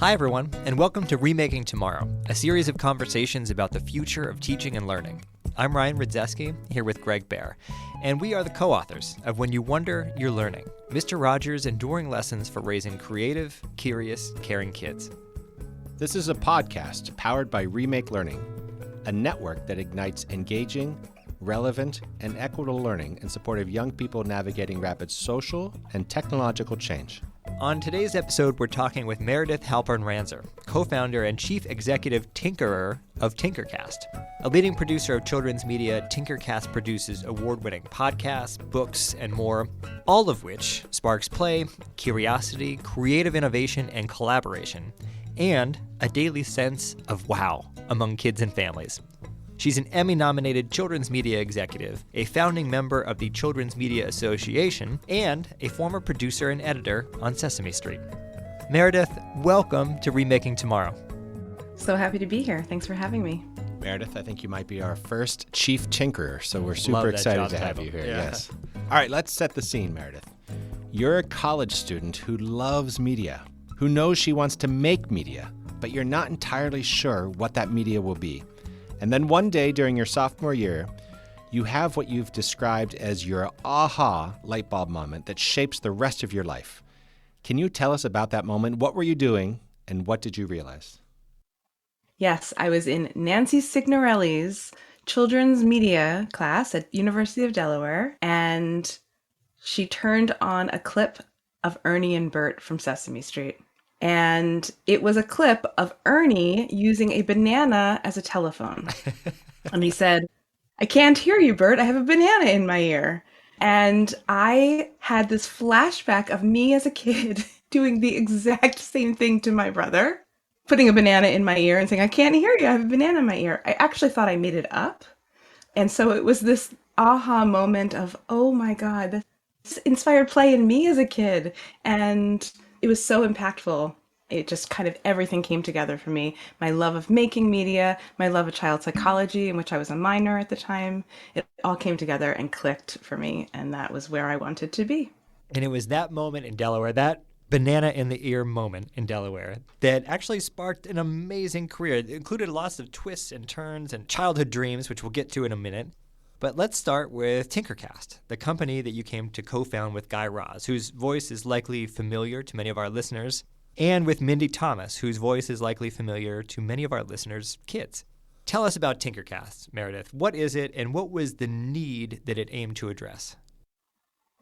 Hi everyone, and welcome to Remaking Tomorrow, a series of conversations about the future of teaching and learning. I'm Ryan Rydzeski, here with Greg Baer, and we are the co-authors of When You Wonder, You're Learning, Mr. Rogers' enduring lessons for raising creative, curious, caring kids. This is a podcast powered by Remake Learning, a network that ignites engaging, relevant, and equitable learning in support of young people navigating rapid social and technological change. On today's episode, we're talking with Meredith Halpern-Ranzer, co-founder and chief executive tinkerer of Tinkercast. A leading producer of children's media, Tinkercast produces award-winning podcasts, books, and more, all of which sparks play, curiosity, creative innovation, and collaboration, and a daily sense of wow among kids and families. She's an Emmy-nominated children's media executive, a founding member of the Children's Media Association, and a former producer and editor on Sesame Street. Meredith, welcome to Remaking Tomorrow. So happy to be here. Thanks for having me. Meredith, I think you might be our first chief tinkerer, so we're super excited to have you here. Yeah. Yes. All right, let's set the scene, Meredith. You're a college student who loves media, who knows she wants to make media, but you're not entirely sure what that media will be. And then one day during your sophomore year, you have what you've described as your aha light bulb moment that shapes the rest of your life. Can you tell us about that moment? What were you doing and what did you realize? Yes, I was in Nancy Signorelli's children's media class at University of Delaware, and she turned on a clip of Ernie and Bert from Sesame Street. And it was a clip of Ernie using a banana as a telephone. And he said, "I can't hear you, Bert. I have a banana in my ear." And I had this flashback of me as a kid doing the exact same thing to my brother, putting a banana in my ear and saying, "I can't hear you. I have a banana in my ear." I actually thought I made it up. And so it was this aha moment of, oh my God, this inspired play in me as a kid. And it was so impactful. It just kind of everything came together for me. My love of making media, my love of child psychology, in which I was a minor at the time, it all came together and clicked for me. And that was where I wanted to be. And it was that moment in Delaware, that banana in the ear moment in Delaware, that actually sparked an amazing career. It included lots of twists and turns and childhood dreams, which we'll get to in a minute. But let's start with Tinkercast, the company that you came to co-found with Guy Raz, whose voice is likely familiar to many of our listeners, and with Mindy Thomas, whose voice is likely familiar to many of our listeners' kids. Tell us about Tinkercast, Meredith. What is it, and what was the need that it aimed to address?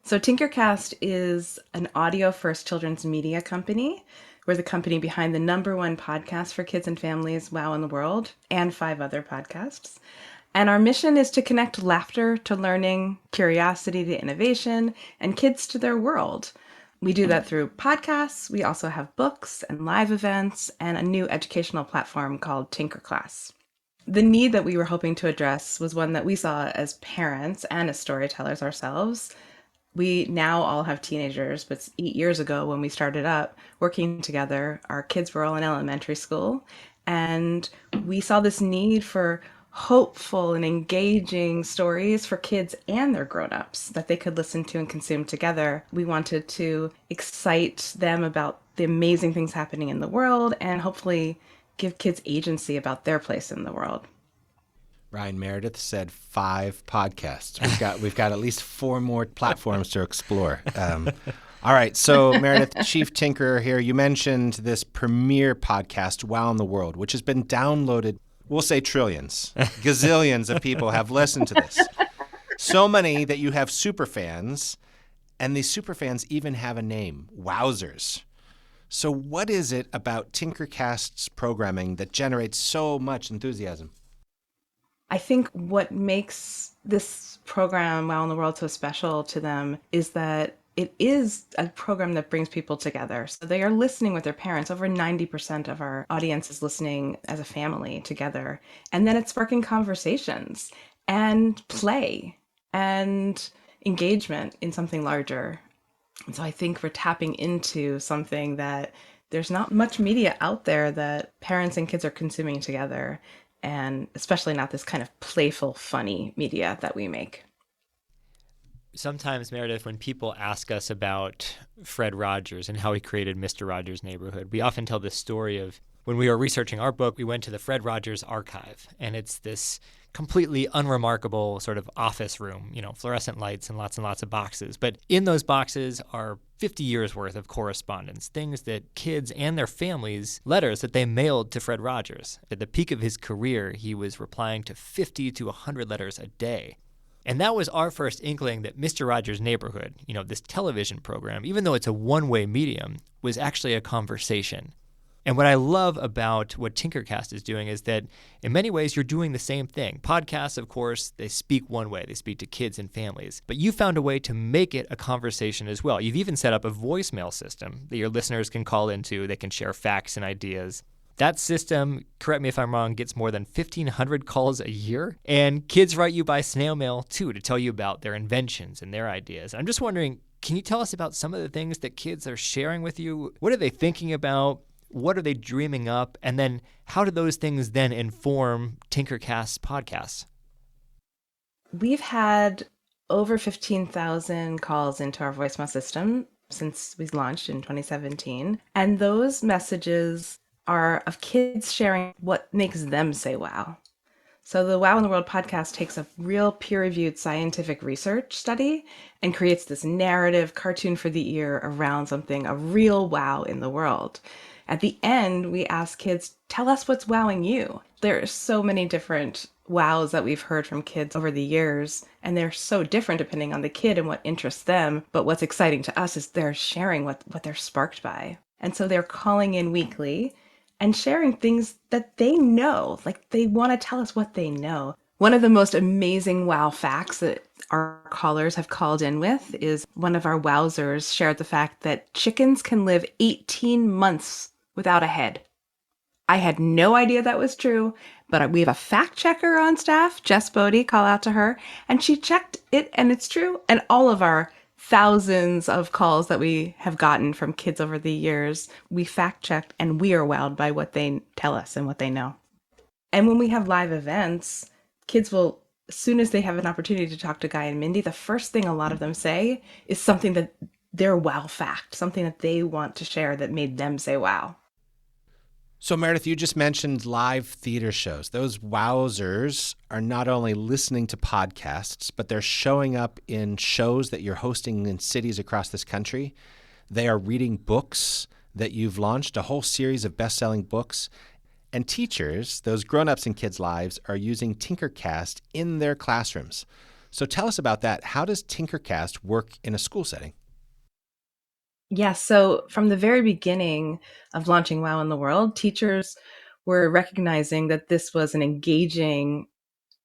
So Tinkercast is an audio-first children's media company. We're the company behind the #1 podcast for kids and families, Wow in the World, and 5 other podcasts. And our mission is to connect laughter to learning, curiosity to innovation, and kids to their world. We do that through podcasts. We also have books and live events and a new educational platform called Tinkerclass. The need that we were hoping to address was one that we saw as parents and as storytellers ourselves. We now all have teenagers, but 8 years ago when we started up working together, our kids were all in elementary school, and we saw this need for hopeful and engaging stories for kids and their grown-ups that they could listen to and consume together. We wanted to excite them about the amazing things happening in the world and hopefully give kids agency about their place in the world. Ryan, Meredith said 5 podcasts. We've got at least 4 more platforms to explore. All right, so Meredith, Chief Tinkerer here. You mentioned this premier podcast, Wow in the World, which has been downloaded, we'll say trillions, gazillions of people have listened to this. So many that you have superfans, and these superfans even have a name, Wowzers. So what is it about Tinkercast's programming that generates so much enthusiasm? I think what makes this program, Wow in the World, so special to them is that it is a program that brings people together. So they are listening with their parents. Over 90% of our audience is listening as a family together. And then it's sparking conversations and play and engagement in something larger. And so I think we're tapping into something that there's not much media out there that parents and kids are consuming together. And especially not this kind of playful, funny media that we make. Sometimes, Meredith, when people ask us about Fred Rogers and how he created Mr. Rogers' Neighborhood, we often tell this story of when we were researching our book, we went to the Fred Rogers archive, and it's this completely unremarkable sort of office room, fluorescent lights and lots of boxes. But in those boxes are 50 years worth of correspondence, things that kids and their families, letters that they mailed to Fred Rogers. At the peak of his career, he was replying to 50 to 100 letters a day. And that was our first inkling that Mr. Rogers' Neighborhood, this television program, even though it's a one-way medium, was actually a conversation. And what I love about what Tinkercast is doing is that in many ways you're doing the same thing. Podcasts, of course, they speak one way. They speak to kids and families. But you found a way to make it a conversation as well. You've even set up a voicemail system that your listeners can call into. They can share facts and ideas. That system, correct me if I'm wrong, gets more than 1,500 calls a year. And kids write you by snail mail, too, to tell you about their inventions and their ideas. I'm just wondering, can you tell us about some of the things that kids are sharing with you? What are they thinking about? What are they dreaming up? And then how do those things then inform Tinkercast's podcasts? We've had over 15,000 calls into our voicemail system since we launched in 2017. And those messages are of kids sharing what makes them say wow. So the Wow in the World podcast takes a real peer-reviewed scientific research study and creates this narrative cartoon for the ear around something, a real wow in the world. At the end, we ask kids, tell us what's wowing you. There are so many different wows that we've heard from kids over the years, and they're so different depending on the kid and what interests them. But what's exciting to us is they're sharing what they're sparked by. And so they're calling in weekly and sharing things that they know, like they want to tell us what they know. One of the most amazing wow facts that our callers have called in with is one of our wowzers shared the fact that chickens can live 18 months without a head. I had no idea that was true, but we have a fact checker on staff, Jess Bodie, call out to her, and she checked it and it's true. And all of our thousands of calls that we have gotten from kids over the years, we fact checked and we are wowed by what they tell us and what they know. And when we have live events, kids will, as soon as they have an opportunity to talk to Guy and Mindy, the first thing a lot of them say is something that their wow fact, something that they want to share that made them say wow. So, Meredith, you just mentioned live theater shows. Those wowzers are not only listening to podcasts, but they're showing up in shows that you're hosting in cities across this country. They are reading books that you've launched, a whole series of best-selling books. And teachers, those grown-ups in kids' lives, are using Tinkercast in their classrooms. So tell us about that. How does Tinkercast work in a school setting? Yes, so from the very beginning of launching Wow in the World, teachers were recognizing that this was an engaging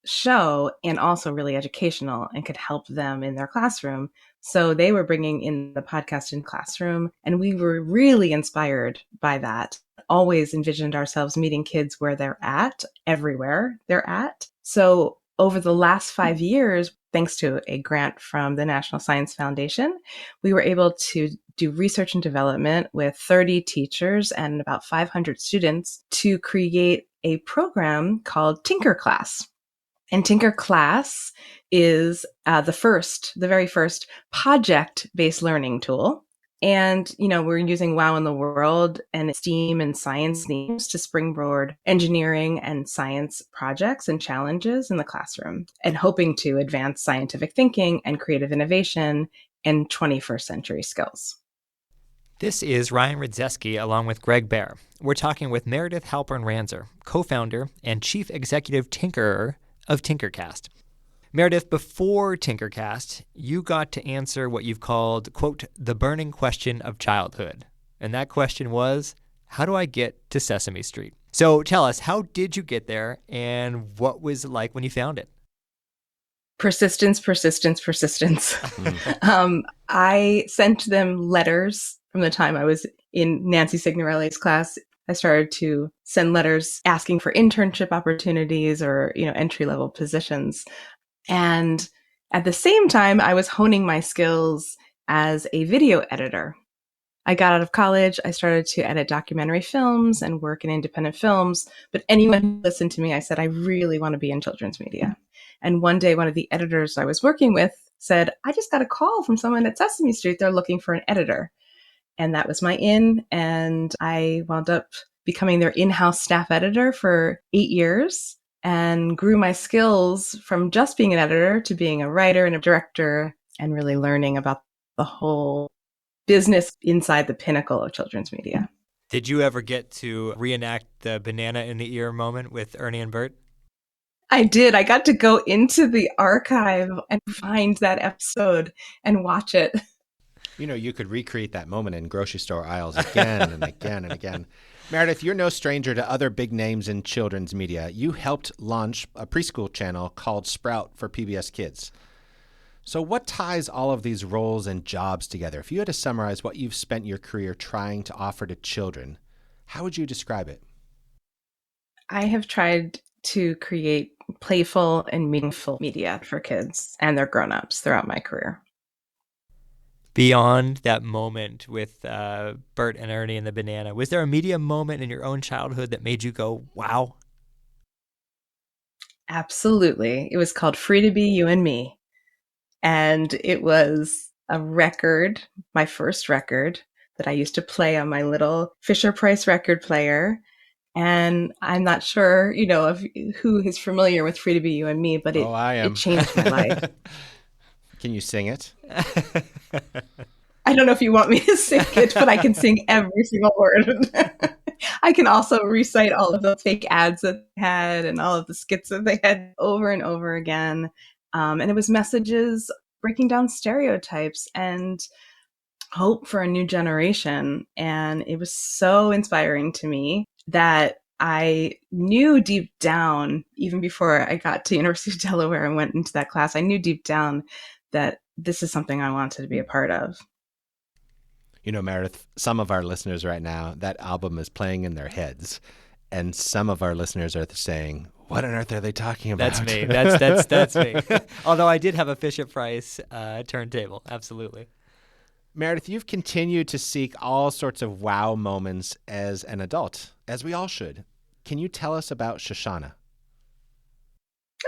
show and also really educational and could help them in their classroom. So they were bringing in the podcast in classroom, and we were really inspired by that. Always envisioned ourselves meeting kids where they're at, everywhere they're at. So over the last 5 years, thanks to a grant from the National Science Foundation, we were able to do research and development with 30 teachers and about 500 students to create a program called Tinkerclass. And Tinkerclass is the very first project-based learning tool. And, we're using Wow in the World and STEAM and science themes to springboard engineering and science projects and challenges in the classroom, and hoping to advance scientific thinking and creative innovation and 21st century skills. This is Ryan Rydzeski along with Greg Baer. We're talking with Meredith Halpern-Ranzer, co-founder and chief executive tinkerer of Tinkercast. Meredith, before Tinkercast, you got to answer what you've called, quote, the burning question of childhood. And that question was, how do I get to Sesame Street? So tell us, how did you get there and what was it like when you found it? Persistence. I sent them letters from the time I was in Nancy Signorelli's class. I started to send letters asking for internship opportunities or, entry-level positions. And at the same time, I was honing my skills as a video editor. I got out of college, I started to edit documentary films and work in independent films. But anyone who listened to me, I said, I really want to be in children's media. And one day, one of the editors I was working with said, I just got a call from someone at Sesame Street. They're looking for an editor. And that was my in. And I wound up becoming their in-house staff editor for 8 years and grew my skills from just being an editor to being a writer and a director and really learning about the whole business inside the pinnacle of children's media. Did you ever get to reenact the banana in the ear moment with Ernie and Bert? I did. I got to go into the archive and find that episode and watch it. You know, you could recreate that moment in grocery store aisles again and again and again. Meredith, you're no stranger to other big names in children's media. You helped launch a preschool channel called Sprout for PBS Kids. So what ties all of these roles and jobs together? If you had to summarize what you've spent your career trying to offer to children, how would you describe it? I have tried to create playful and meaningful media for kids and their grown-ups throughout my career. Beyond that moment with Bert and Ernie and the banana, was there a media moment in your own childhood that made you go, wow? Absolutely. It was called Free to Be You and Me. And it was a record, my first record, that I used to play on my little Fisher-Price record player. And I'm not sure, of who is familiar with Free to Be You and Me, but I am. It changed my life. Can you sing it? I don't know if you want me to sing it, but I can sing every single word. I can also recite all of the fake ads that they had and all of the skits that they had over and over again. And it was messages breaking down stereotypes and hope for a new generation. And it was so inspiring to me that I knew deep down, even before I got to University of Delaware and went into that class, I knew deep down that this is something I wanted to be a part of. You know, Meredith, some of our listeners right now, that album is playing in their heads. And some of our listeners are saying, what on earth are they talking about? That's me. That's me. Although I did have a Fisher-Price turntable. Absolutely. Meredith, you've continued to seek all sorts of wow moments as an adult, as we all should. Can you tell us about Shoshana?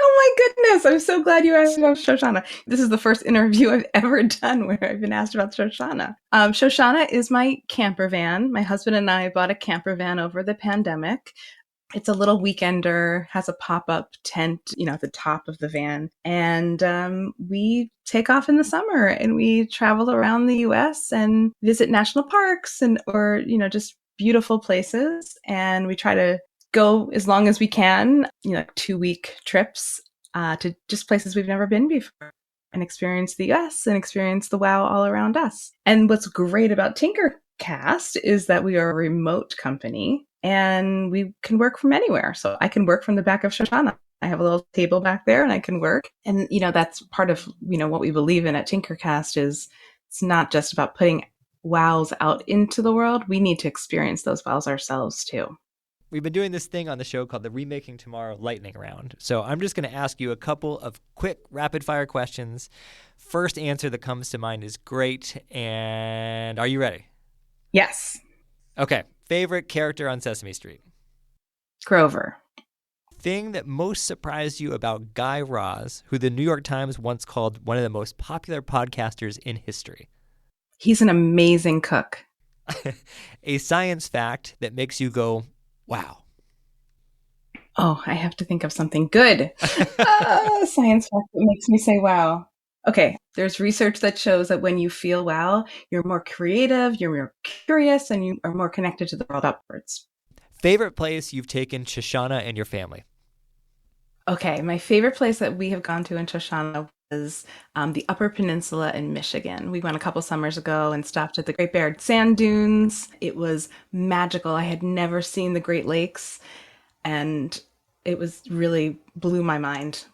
Oh my goodness. I'm so glad you asked about Shoshana. This is the first interview I've ever done where I've been asked about Shoshana. Shoshana is my camper van. My husband and I bought a camper van over the pandemic. It's a little weekender, has a pop-up tent, at the top of the van. And we take off in the summer and we travel around the U.S. and visit national parks or just beautiful places. And we try to go as long as we can, 2-week trips to just places we've never been before and experience the U.S. and experience the wow all around us. And what's great about Tinkercast is that we are a remote company and we can work from anywhere. So I can work from the back of Shoshana. I have a little table back there and I can work. And, that's part of, what we believe in at Tinkercast is it's not just about putting wows out into the world. We need to experience those wows ourselves too. We've been doing this thing on the show called the Remaking Tomorrow Lightning Round. So I'm just going to ask you a couple of quick rapid-fire questions. First answer that comes to mind is great. And are you ready? Yes. Okay. Favorite character on Sesame Street? Grover. Thing that most surprised you about Guy Raz, who the New York Times once called one of the most popular podcasters in history? He's an amazing cook. A science fact that makes you go, wow. Oh, I have to think of something good. Science fact that makes me say wow. Okay, there's research that shows that when you feel wow, you're more creative, you're more curious, and you are more connected to the world upwards. Favorite place you've taken Shoshana and your family? Okay, my favorite place that we have gone to in Shoshana was the Upper Peninsula in Michigan. We went a couple summers ago and stopped at the Great Bear Sand Dunes. It was magical. I had never seen the Great Lakes, and it was really blew my mind.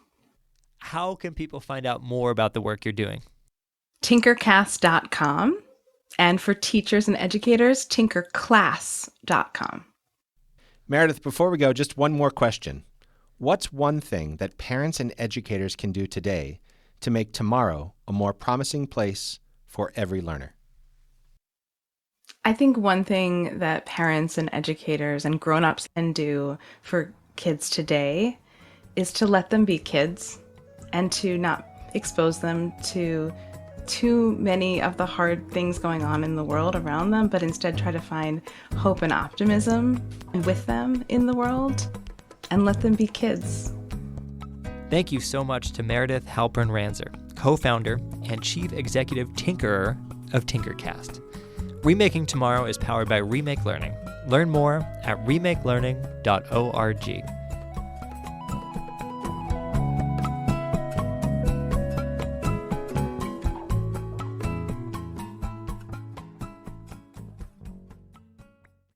How can people find out more about the work you're doing? Tinkercast.com. And for teachers and educators, tinkerclass.com. Meredith, before we go, just one more question. What's one thing that parents and educators can do today to make tomorrow a more promising place for every learner? I think one thing that parents and educators and grown-ups can do for kids today is to let them be kids and to not expose them to too many of the hard things going on in the world around them, but instead try to find hope and optimism with them in the world and let them be kids. Thank you so much to Meredith Halpern-Ranzer, co-founder and chief executive tinkerer of Tinkercast. Remaking Tomorrow is powered by Remake Learning. Learn more at remakelearning.org.